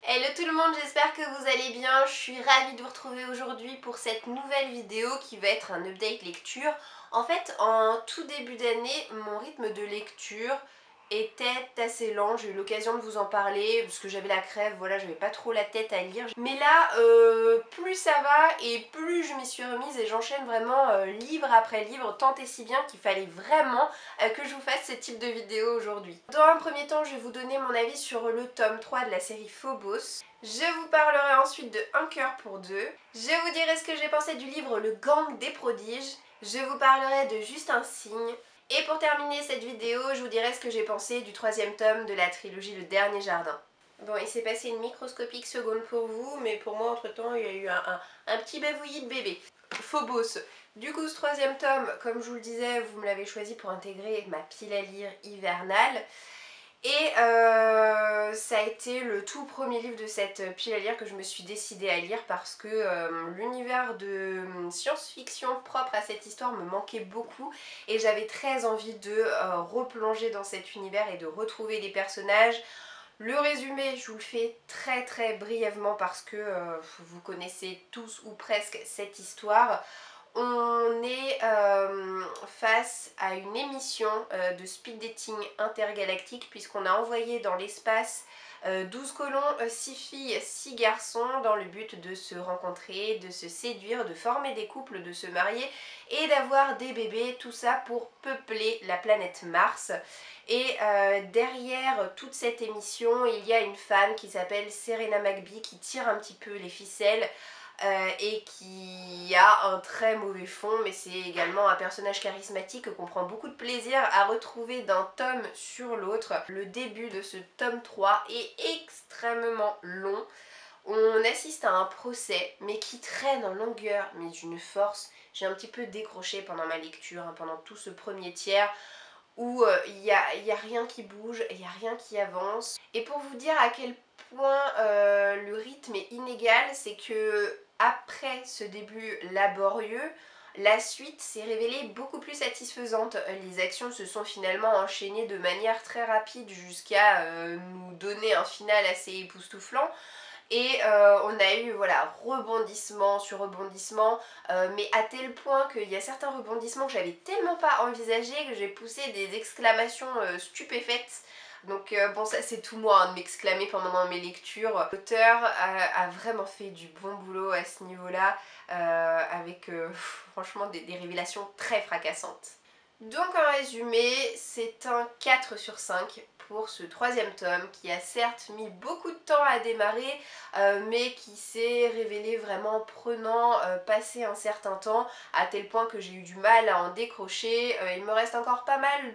Hello tout le monde, j'espère que vous allez bien. Je suis ravie de vous retrouver aujourd'hui pour cette nouvelle vidéo qui va être un update lecture. En fait, en tout début d'année, mon rythme de lecture était assez lent. J'ai eu l'occasion de vous en parler parce que j'avais la crève, voilà, j'avais pas trop la tête à lire. Mais là, plus ça va et plus je m'y suis remise et j'enchaîne vraiment livre après livre, tant et si bien qu'il fallait vraiment que je vous fasse ce type de vidéo aujourd'hui. Dans un premier temps, je vais vous donner mon avis sur le tome 3 de la série Phobos. Je vous parlerai ensuite de Un cœur pour deux. Je vous dirai ce que j'ai pensé du livre Le gang des prodiges. Je vous parlerai de Juste un signe. Et pour terminer cette vidéo, je vous dirai ce que j'ai pensé du troisième tome de la trilogie Le Dernier Jardin. Bon, il s'est passé une microscopique seconde pour vous, mais pour moi, entre-temps, il y a eu un petit bavouillis de bébé. Phobos. Du coup, ce troisième tome, comme je vous le disais, vous me l'avez choisi pour intégrer ma pile à lire hivernale. Et ça a été le tout premier livre de cette pile à lire que je me suis décidée à lire parce que l'univers de science-fiction propre à cette histoire me manquait beaucoup et j'avais très envie de replonger dans cet univers et de retrouver les personnages. Le résumé, je vous le fais très brièvement parce que vous connaissez tous ou presque cette histoire. On est face à une émission de speed dating intergalactique puisqu'on a envoyé dans l'espace 12 colons, 6 filles, 6 garçons dans le but de se rencontrer, de se séduire, de former des couples, de se marier et d'avoir des bébés, tout ça pour peupler la planète Mars. Et derrière toute cette émission, il y a une femme qui s'appelle Serena McBee qui tire un petit peu les ficelles et qui a un très mauvais fond, mais c'est également un personnage charismatique qu'on prend beaucoup de plaisir à retrouver d'un tome sur l'autre. Le début de ce tome 3 est extrêmement long. On assiste à un procès, mais qui traîne en longueur, mais d'une force. J'ai un petit peu décroché pendant ma lecture, hein, pendant tout ce premier tiers, où il n'y a rien qui bouge, il n'y a rien qui avance. Et pour vous dire à quel point le rythme est inégal, c'est que après ce début laborieux, la suite s'est révélée beaucoup plus satisfaisante. Les actions se sont finalement enchaînées de manière très rapide jusqu'à nous donner un final assez époustouflant. Et on a eu voilà rebondissement sur rebondissement, mais à tel point qu'il y a certains rebondissements que j'avais tellement pas envisagé que j'ai poussé des exclamations stupéfaites. Donc bon, ça c'est tout moi hein, de m'exclamer pendant mes lectures. L'auteur a vraiment fait du bon boulot à ce niveau-là, avec franchement des révélations très fracassantes. Donc en résumé, c'est un 4 sur 5 pour ce troisième tome qui a certes mis beaucoup de temps à démarrer mais qui s'est révélé vraiment prenant passé un certain temps à tel point que j'ai eu du mal à en décrocher. Il me reste encore pas mal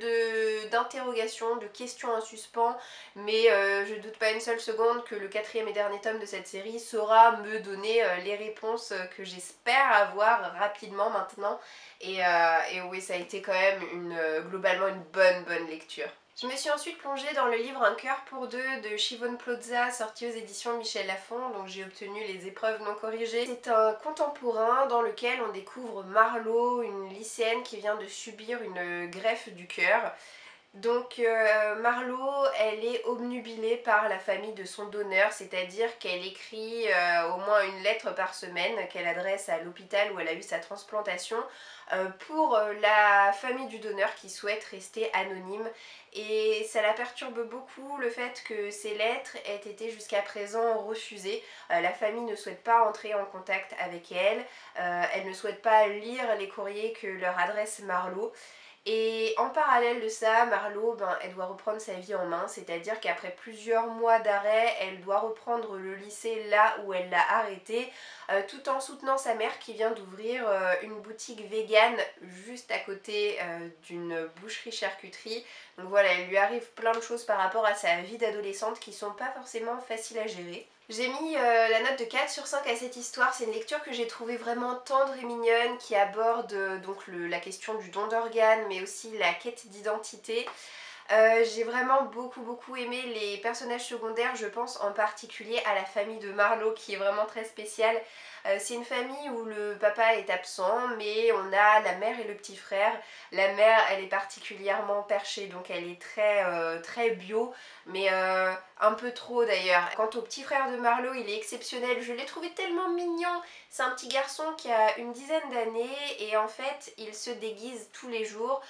d'interrogations, de questions en suspens, mais je doute pas une seule seconde que le quatrième et dernier tome de cette série saura me donner les réponses que j'espère avoir rapidement maintenant. Et oui, ça a été quand même globalement une bonne lecture. Je me suis ensuite plongée dans le livre Un cœur pour deux de Shivon Plotza, sorti aux éditions Michel Lafon, donc j'ai obtenu les épreuves non corrigées. C'est un contemporain dans lequel on découvre Marlo, une lycéenne qui vient de subir une greffe du cœur. Donc Marlo, elle est obnubilée par la famille de son donneur, c'est-à-dire qu'elle écrit au moins une lettre par semaine qu'elle adresse à l'hôpital où elle a eu sa transplantation pour la famille du donneur qui souhaite rester anonyme. Et ça la perturbe beaucoup le fait que ces lettres aient été jusqu'à présent refusées. La famille ne souhaite pas entrer en contact avec elle, elle ne souhaite pas lire les courriers que leur adresse Marlo. Et en parallèle de ça, Marlo, elle doit reprendre sa vie en main, c'est-à-dire qu'après plusieurs mois d'arrêt, elle doit reprendre le lycée là où elle l'a arrêté, tout en soutenant sa mère qui vient d'ouvrir une boutique végane juste à côté d'une boucherie-charcuterie. Donc voilà, il lui arrive plein de choses par rapport à sa vie d'adolescente qui sont pas forcément faciles à gérer. J'ai mis la note de 4 sur 5 à cette histoire, c'est une lecture que j'ai trouvée vraiment tendre et mignonne qui aborde donc la question du don d'organes mais aussi la quête d'identité. J'ai vraiment beaucoup aimé les personnages secondaires, je pense en particulier à la famille de Marlowe qui est vraiment très spéciale. C'est une famille où le papa est absent mais on a la mère et le petit frère. La mère elle est particulièrement perchée donc elle est très bio mais un peu trop d'ailleurs. Quant au petit frère de Marlowe il est exceptionnel, je l'ai trouvé tellement mignon. C'est un petit garçon qui a une dizaine d'années et en fait il se déguise tous les jours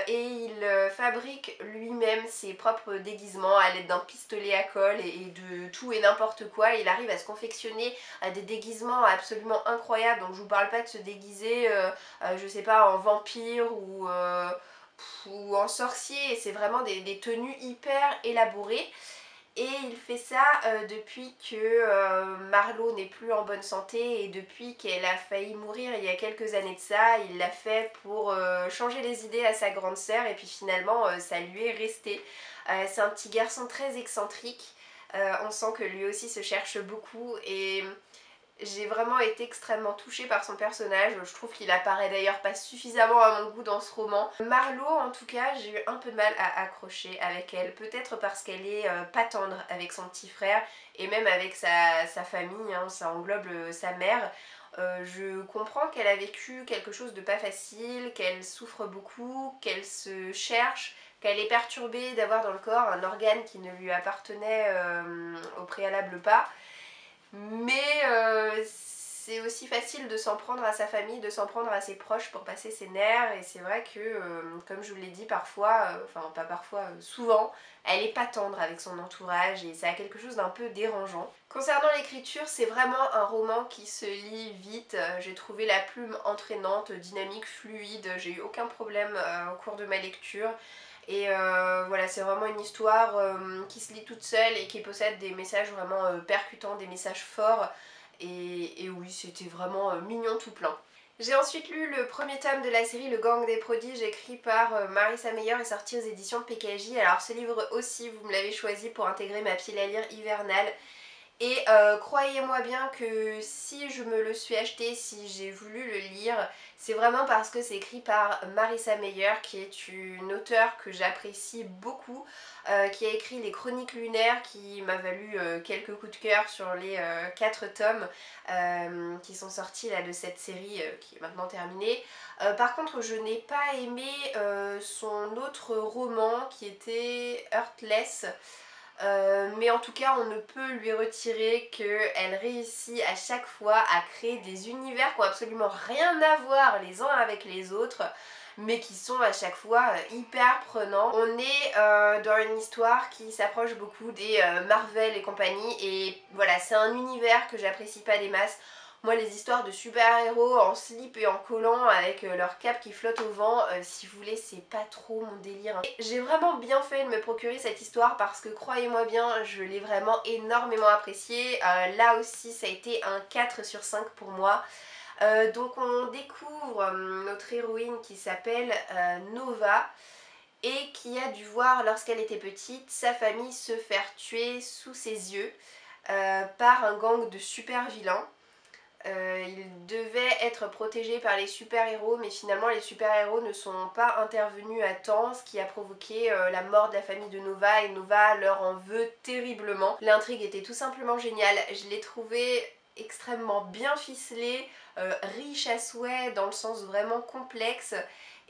et il fabrique lui-même ses propres déguisements à l'aide d'un pistolet à colle et de tout et n'importe quoi. Il arrive à se confectionner des déguisements absolument incroyables, donc je vous parle pas de se déguiser je sais pas en vampire ou en sorcier, c'est vraiment des tenues hyper élaborées. Et il fait ça depuis que Marlowe n'est plus en bonne santé et depuis qu'elle a failli mourir il y a quelques années de ça, il l'a fait pour changer les idées à sa grande sœur et puis finalement ça lui est resté. C'est un petit garçon très excentrique, on sent que lui aussi se cherche beaucoup et j'ai vraiment été extrêmement touchée par son personnage, je trouve qu'il apparaît d'ailleurs pas suffisamment à mon goût dans ce roman. Marlowe en tout cas j'ai eu un peu de mal à accrocher avec elle, peut-être parce qu'elle est pas tendre avec son petit frère et même avec sa famille, hein, ça englobe sa mère. Je comprends qu'elle a vécu quelque chose de pas facile, qu'elle souffre beaucoup, qu'elle se cherche, qu'elle est perturbée d'avoir dans le corps un organe qui ne lui appartenait au préalable pas. Mais c'est aussi facile de s'en prendre à sa famille, de s'en prendre à ses proches pour passer ses nerfs et c'est vrai que, comme je vous l'ai dit parfois, enfin pas parfois, souvent, elle est pas tendre avec son entourage et ça a quelque chose d'un peu dérangeant. Concernant l'écriture, c'est vraiment un roman qui se lit vite, j'ai trouvé la plume entraînante, dynamique, fluide, j'ai eu aucun problème au cours de ma lecture. Et voilà, c'est vraiment une histoire qui se lit toute seule et qui possède des messages vraiment percutants, des messages forts. Et oui, c'était vraiment mignon tout plein. J'ai ensuite lu le premier tome de la série Le Gang des Prodiges écrit par Marissa Meyer et sorti aux éditions PKJ. Alors ce livre aussi, vous me l'avez choisi pour intégrer ma pile à lire hivernale. Et croyez-moi bien que si je me le suis acheté, si j'ai voulu le lire, c'est vraiment parce que c'est écrit par Marissa Meyer qui est une auteure que j'apprécie beaucoup, qui a écrit les Chroniques lunaires qui m'a valu quelques coups de cœur sur les 4 tomes qui sont sortis là, de cette série qui est maintenant terminée. Par contre je n'ai pas aimé son autre roman qui était Heartless. Mais en tout cas on ne peut lui retirer qu'elle réussit à chaque fois à créer des univers qui n'ont absolument rien à voir les uns avec les autres mais qui sont à chaque fois hyper prenants. On est dans une histoire qui s'approche beaucoup des Marvel et compagnie et voilà, c'est un univers que j'apprécie pas des masses. Moi les histoires de super-héros en slip et en collant avec leur cape qui flotte au vent, si vous voulez c'est pas trop mon délire. J'ai vraiment bien fait de me procurer cette histoire parce que croyez-moi bien, je l'ai vraiment énormément appréciée. Là aussi ça a été un 4 sur 5 pour moi. Donc on découvre notre héroïne qui s'appelle Nova et qui a dû voir lorsqu'elle était petite sa famille se faire tuer sous ses yeux par un gang de super vilains. Il devait être protégé par les super-héros mais finalement les super-héros ne sont pas intervenus à temps, ce qui a provoqué la mort de la famille de Nova et Nova leur en veut terriblement. L'intrigue était tout simplement géniale, je l'ai trouvée extrêmement bien ficelée, riche à souhait dans le sens vraiment complexe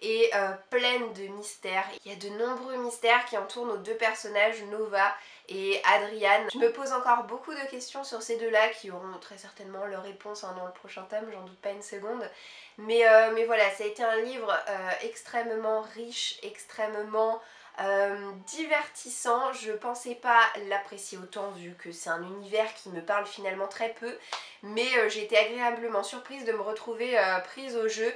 et pleine de mystères. Il y a de nombreux mystères qui entourent nos deux personnages, Nova et Adriane. Je me pose encore beaucoup de questions sur ces deux-là qui auront très certainement leur réponse dans le prochain tome, j'en doute pas une seconde. Mais voilà, ça a été un livre extrêmement riche, extrêmement divertissant. Je pensais pas l'apprécier autant vu que c'est un univers qui me parle finalement très peu. Mais j'ai été agréablement surprise de me retrouver prise au jeu.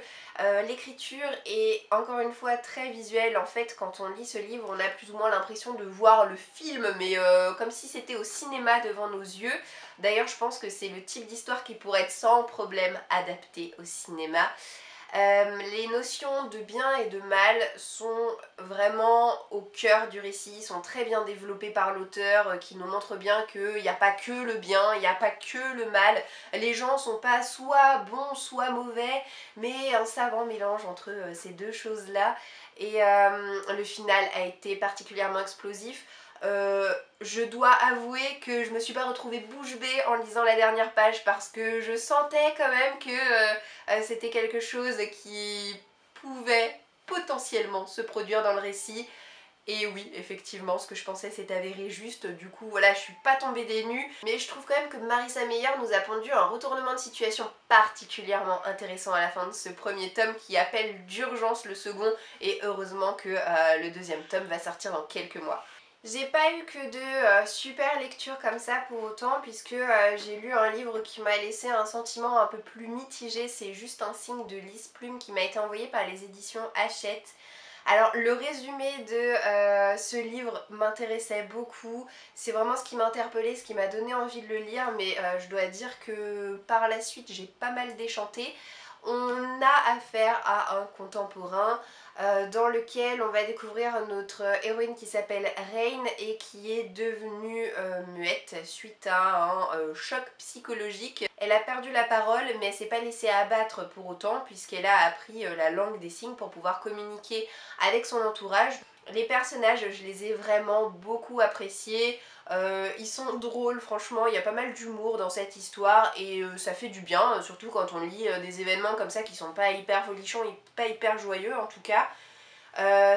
L'écriture est encore une fois très visuelle. En fait quand on lit ce livre on a plus ou moins l'impression de voir le film mais comme si c'était au cinéma devant nos yeux. D'ailleurs je pense que c'est le type d'histoire qui pourrait être sans problème adapté au cinéma. Les notions de bien et de mal sont vraiment au cœur du récit, sont très bien développées par l'auteur qui nous montre bien qu'il n'y a pas que le bien, il n'y a pas que le mal. Les gens sont pas soit bons soit mauvais, mais un savant mélange entre ces deux choses-là. Et le final a été particulièrement explosif. Je dois avouer que je me suis pas retrouvée bouche bée en lisant la dernière page parce que je sentais quand même que c'était quelque chose qui pouvait potentiellement se produire dans le récit. Et oui, effectivement, ce que je pensais s'est avéré juste. Du coup, voilà, je suis pas tombée des nues. Mais je trouve quand même que Marissa Meyer nous a pondu un retournement de situation particulièrement intéressant à la fin de ce premier tome qui appelle d'urgence le second. Et heureusement que le deuxième tome va sortir dans quelques mois. J'ai pas eu que de super lectures comme ça pour autant, puisque j'ai lu un livre qui m'a laissé un sentiment un peu plus mitigé. C'est Juste un signe de Lise Plume qui m'a été envoyé par les éditions Hachette. Alors le résumé de ce livre m'intéressait beaucoup, c'est vraiment ce qui m'a interpellée, ce qui m'a donné envie de le lire, mais je dois dire que par la suite j'ai pas mal déchanté. On a affaire à un contemporain dans lequel on va découvrir notre héroïne qui s'appelle Rain et qui est devenue muette suite à un choc psychologique. Elle a perdu la parole mais elle s'est pas laissée abattre pour autant puisqu'elle a appris la langue des signes pour pouvoir communiquer avec son entourage. Les personnages, je les ai vraiment beaucoup appréciés. Ils sont drôles, franchement, il y a pas mal d'humour dans cette histoire et ça fait du bien, surtout quand on lit des événements comme ça qui sont pas hyper folichons et pas hyper joyeux en tout cas.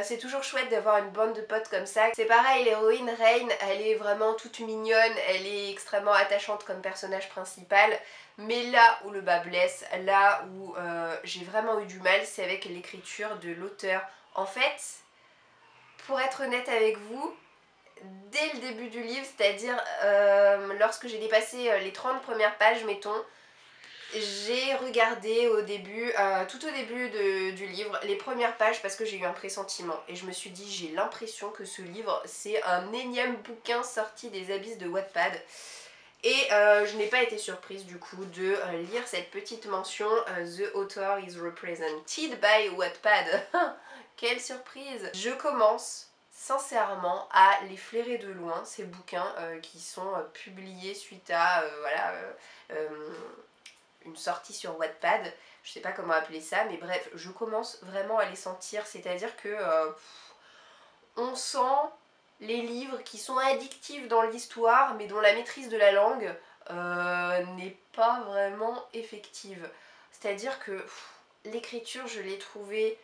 C'est toujours chouette d'avoir une bande de potes comme ça. C'est pareil, l'héroïne Rain, elle est vraiment toute mignonne, elle est extrêmement attachante comme personnage principal. Mais là où le bas blesse, là où j'ai vraiment eu du mal, c'est avec l'écriture de l'auteur. En fait, pour être honnête avec vous, dès le début du livre, c'est-à-dire lorsque j'ai dépassé les 30 premières pages, mettons, j'ai regardé au début, tout au début du livre, les premières pages parce que j'ai eu un pressentiment et je me suis dit j'ai l'impression que ce livre c'est un énième bouquin sorti des abysses de Wattpad. Et je n'ai pas été surprise du coup de lire cette petite mention The author is represented by Wattpad. Quelle surprise! Je commence sincèrement à les flairer de loin ces bouquins qui sont publiés suite à voilà, une sortie sur Wattpad, je sais pas comment appeler ça, mais bref, je commence vraiment à les sentir, c'est-à-dire que on sent les livres qui sont addictifs dans l'histoire, mais dont la maîtrise de la langue n'est pas vraiment effective. C'est-à-dire que l'écriture, je l'ai trouvée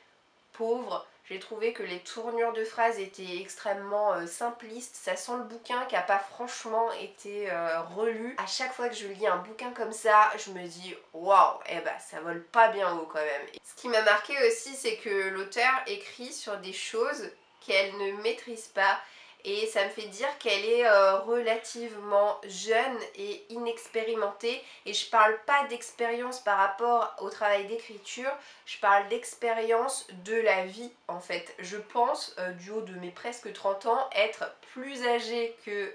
pauvre. J'ai trouvé que les tournures de phrases étaient extrêmement simplistes. Ça sent le bouquin qui n'a pas franchement été relu. À chaque fois que je lis un bouquin comme ça, je me dis waouh, eh ben ça vole pas bien haut quand même. Et ce qui m'a marqué aussi, c'est que l'auteur écrit sur des choses qu'elle ne maîtrise pas. Et ça me fait dire qu'elle est relativement jeune et inexpérimentée. Et je parle pas d'expérience par rapport au travail d'écriture, je parle d'expérience de la vie en fait. Je pense, du haut de mes presque 30 ans, être plus âgée que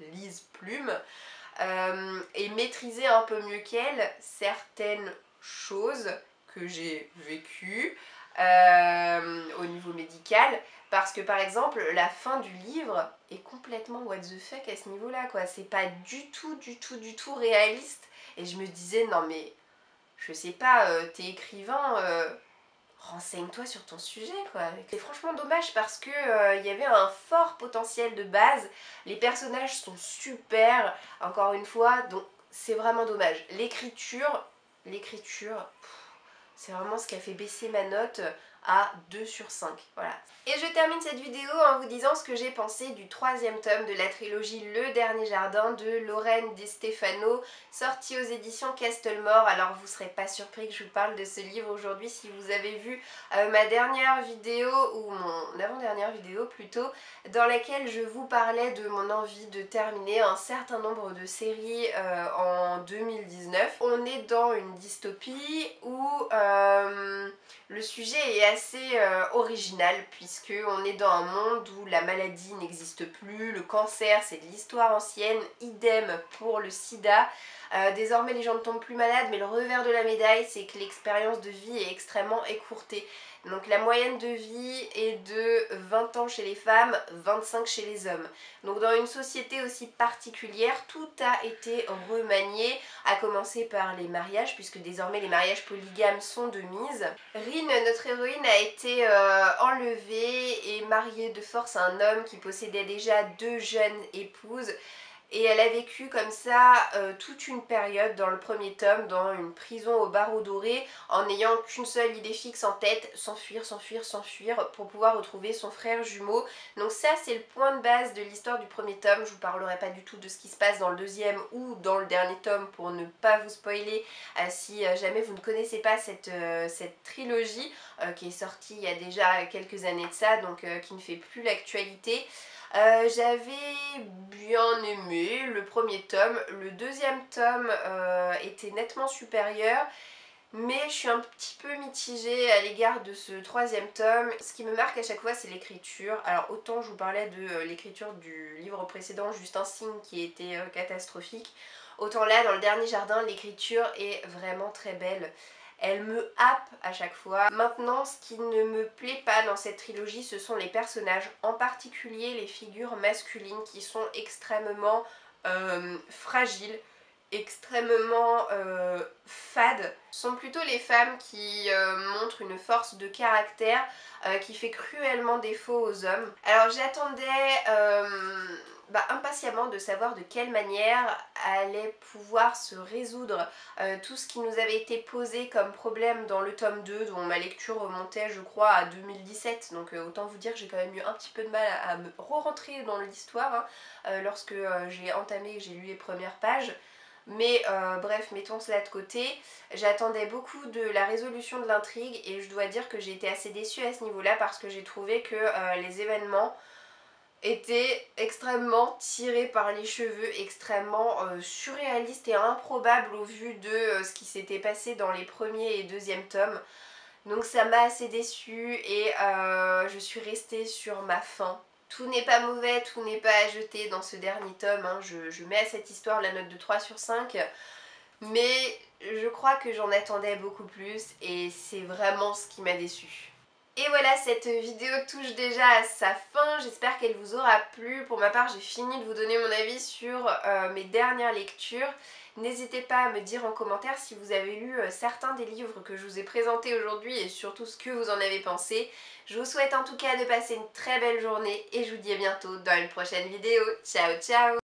Lise Plume et maîtriser un peu mieux qu'elle certaines choses que j'ai vécues au niveau médical. Parce que par exemple, la fin du livre est complètement what the fuck à ce niveau-là, quoi. C'est pas du tout réaliste. Et je me disais, non mais, je sais pas, t'es écrivain, renseigne-toi sur ton sujet, quoi. C'est franchement dommage parce que il y avait un fort potentiel de base. Les personnages sont super, encore une fois, donc c'est vraiment dommage. L'écriture, c'est vraiment ce qui a fait baisser ma note à 2 sur 5, voilà. Et je termine cette vidéo en vous disant ce que j'ai pensé du troisième tome de la trilogie Le Dernier Jardin de Lorraine Di Stefano, sorti aux éditions Castlemore. Alors vous serez pas surpris que je vous parle de ce livre aujourd'hui si vous avez vu ma dernière vidéo, ou mon avant-dernière vidéo plutôt, dans laquelle je vous parlais de mon envie de terminer un certain nombre de séries en 2019. On est dans une dystopie où le sujet est assez original puisque on est dans un monde où la maladie n'existe plus, le cancer c'est de l'histoire ancienne, idem pour le sida. Désormais les gens ne tombent plus malades, mais le revers de la médaille c'est que l'expérience de vie est extrêmement écourtée. Donc la moyenne de vie est de 20 ans chez les femmes, 25 chez les hommes. Donc dans une société aussi particulière, tout a été remanié, à commencer par les mariages, puisque désormais les mariages polygames sont de mise. Rin, notre héroïne, a été enlevée et mariée de force à un homme qui possédait déjà 2 jeunes épouses. Et elle a vécu comme ça toute une période dans le premier tome, dans une prison au barreau doré, en n'ayant qu'une seule idée fixe en tête, s'enfuir, s'enfuir, s'enfuir, pour pouvoir retrouver son frère jumeau. Donc ça c'est le point de base de l'histoire du premier tome. Je vous parlerai pas du tout de ce qui se passe dans le deuxième ou dans le dernier tome pour ne pas vous spoiler si jamais vous ne connaissez pas cette trilogie qui est sortie il y a déjà quelques années de ça, donc qui ne fait plus l'actualité. J'avais bien aimé le premier tome, le deuxième tome était nettement supérieur, mais je suis un petit peu mitigée à l'égard de ce troisième tome. Ce qui me marque à chaque fois c'est l'écriture. Alors autant je vous parlais de l'écriture du livre précédent, Juste un signe, qui était catastrophique, autant là dans le dernier jardin l'écriture est vraiment très belle. Elle me happe à chaque fois. Maintenant, ce qui ne me plaît pas dans cette trilogie, ce sont les personnages, en particulier les figures masculines qui sont extrêmement fragiles, extrêmement fades. Ce sont plutôt les femmes qui montrent une force de caractère qui fait cruellement défaut aux hommes. Alors j'attendais impatiemment de savoir de quelle manière allait pouvoir se résoudre tout ce qui nous avait été posé comme problème dans le tome 2, dont ma lecture remontait je crois à 2017, donc autant vous dire que j'ai quand même eu un petit peu de mal à me re-rentrer dans l'histoire lorsque j'ai entamé et j'ai lu les premières pages. Mais bref, mettons cela de côté. J'attendais beaucoup de la résolution de l'intrigue et je dois dire que j'ai été assez déçue à ce niveau-là parce que j'ai trouvé que les événements étaient extrêmement tirés par les cheveux, extrêmement surréalistes et improbables au vu de ce qui s'était passé dans les premiers et deuxièmes tomes. Donc ça m'a assez déçue et je suis restée sur ma faim. Tout n'est pas mauvais, tout n'est pas à jeter dans ce dernier tome, hein. Je mets à cette histoire la note de 3 sur 5, mais je crois que j'en attendais beaucoup plus et c'est vraiment ce qui m'a déçue. Et voilà, cette vidéo touche déjà à sa fin, j'espère qu'elle vous aura plu. Pour ma part, j'ai fini de vous donner mon avis sur mes dernières lectures. N'hésitez pas à me dire en commentaire si vous avez lu certains des livres que je vous ai présentés aujourd'hui et surtout ce que vous en avez pensé. Je vous souhaite en tout cas de passer une très belle journée et je vous dis à bientôt dans une prochaine vidéo. Ciao ciao!